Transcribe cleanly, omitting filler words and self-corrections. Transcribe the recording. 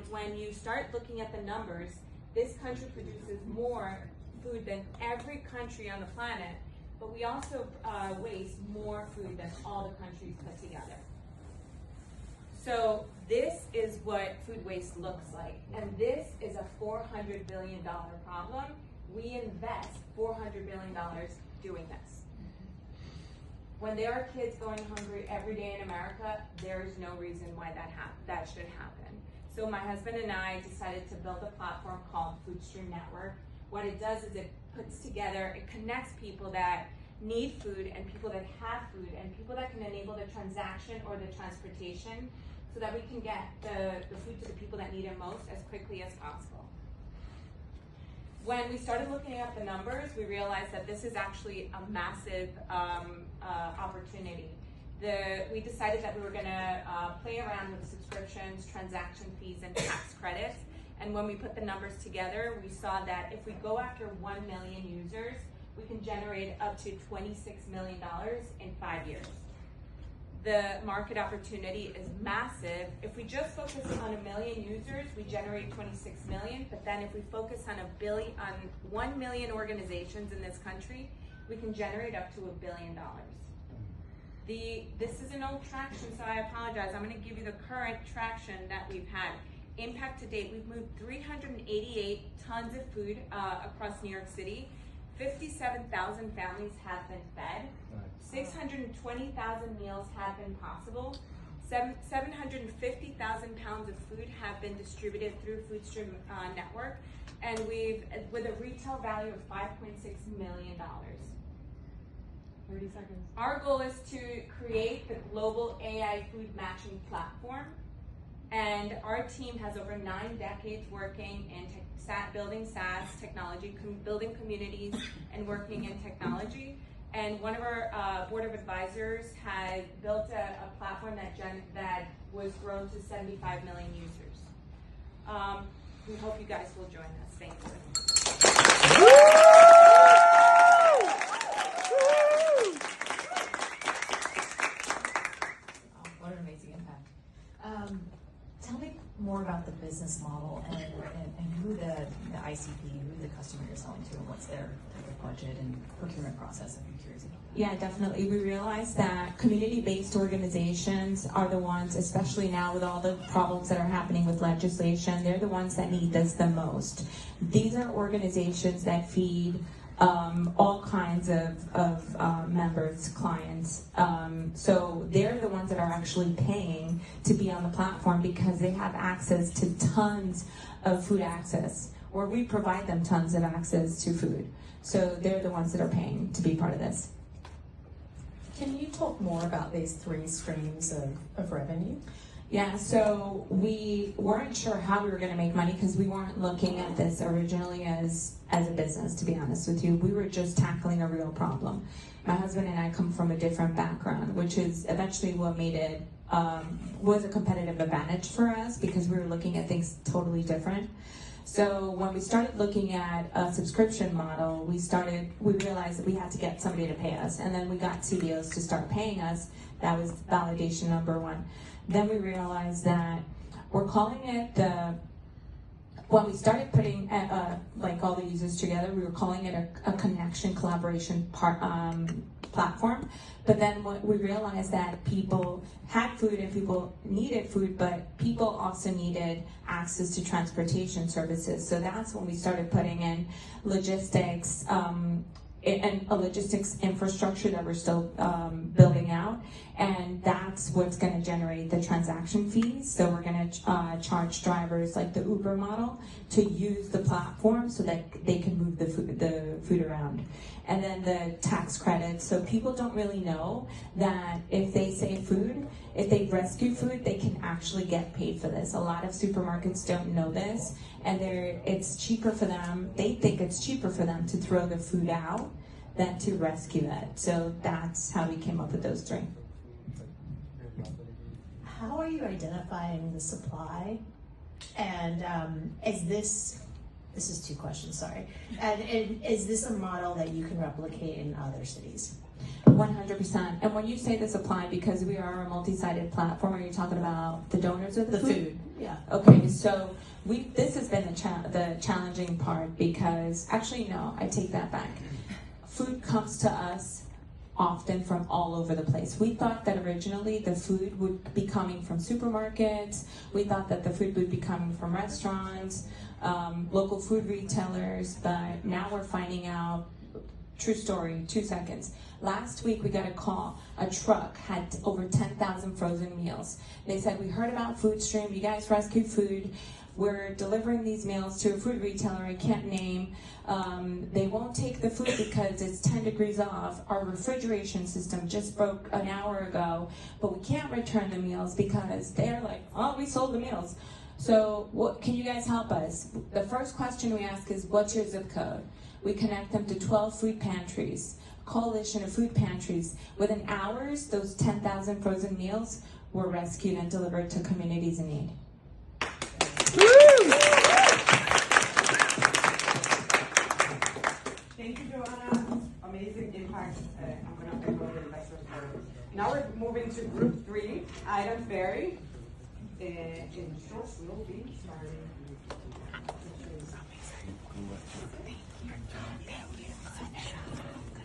when you start looking at the numbers, this country produces more food than every country on the planet, but we also waste more food than all the countries put together. So this is what food waste looks like, and this is a $400 billion problem. We invest $400 billion doing this. When there are kids going hungry every day in America, there is no reason why that should happen. So my husband and I decided to build a platform called Foodstream Network. What it does is it puts together, it connects people that need food and people that have food and people that can enable the transaction or the transportation so that we can get the food to the people that need it most as quickly as possible. When we started looking at the numbers, we realized that this is actually a massive opportunity. We decided that we were gonna play around with subscriptions, transaction fees, and tax credits. And when we put the numbers together, we saw that if we go after 1 million users, we can generate up to $26 million in 5 years. The market opportunity is massive. If we just focus on 1 million users, we generate 26 million, but then if we focus on 1 million organizations in this country, we can generate up to $1 billion. This is an old traction, so I apologize. I'm gonna give you the current traction that we've had. Impact to date, we've moved 388 tons of food across New York City. 57,000 families have been fed. 620,000 meals have been possible. 750,000 pounds of food have been distributed through Foodstream Network, and with a retail value of $5.6 million. 30 seconds. Our goal is to create the global AI food matching platform, and our team has over 9 decades working in building SaaS technology, building communities, and working in technology. And one of our board of advisors had built a platform that was grown to 75 million users. We hope you guys will join us. Thank you. What an amazing impact. Tell me more about the business model and who the ICP, who the customer you're selling to, and what's their type of budget and procurement process. I'm curious about that. Yeah, definitely. We realize that community-based organizations are the ones, especially now with all the problems that are happening with legislation, they're the ones that need this the most. These are organizations that feed all kinds of members, clients. So they're the ones that are actually paying to be on the platform because they have access to tons of food access, or we provide them tons of access to food. So they're the ones that are paying to be part of this. Can you talk more about these 3 streams of revenue? Yeah, so we weren't sure how we were going to make money because we weren't looking at this originally as a business, to be honest with you. We were just tackling a real problem. My husband and I come from a different background, which is eventually what made it, was a competitive advantage for us because we were looking at things totally different. So when we started looking at a subscription model, we realized that we had to get somebody to pay us, and then we got CEOs to start paying us. That was validation number 1. Then we realized that we're calling it when we started putting like all the users together, we were calling it a connection collaboration platform. But then we realized that people had food and people needed food, but people also needed access to transportation services. So that's when we started putting in logistics and a logistics infrastructure that we're still building out, and that's what's going to generate the transaction fees. So we're going to charge drivers like the Uber model to use the platform so that they can move the food around. And then the tax credits. So people don't really know that if they save food, if they rescue food, they can actually get paid for this. A lot of supermarkets don't know this, and it's cheaper for them. They think it's cheaper for them to throw the food out than to rescue it. So that's how we came up with those 3. How are you identifying the supply? And this is 2 questions, sorry. And is this a model that you can replicate in other cities? 100%. And when you say the supply, because we are a multi-sided platform, are you talking about the donors of the food? Yeah. Okay, so this has been the challenging part because, actually no, I take that back. Food comes to us often from all over the place. We thought that originally the food would be coming from supermarkets. We thought that the food would be coming from restaurants, local food retailers, but now we're finding out, true story, 2 seconds. Last week we got a call, a truck had over 10,000 frozen meals. They said, we heard about Foodstream, you guys rescue food. We're delivering these meals to a food retailer I can't name. They won't take the food because it's 10 degrees off. Our refrigeration system just broke an hour ago, but we can't return the meals because they're like, oh, we sold the meals. So what can you guys help us? The first question we ask is, what's your zip code? We connect them to 12 food pantries, a coalition of food pantries. Within hours, those 10,000 frozen meals were rescued and delivered to communities in need. Thank you, Johanna. Amazing impact. I'm going to echo the investors part. Now we're moving to group 3, items vary. In short, we'll be starting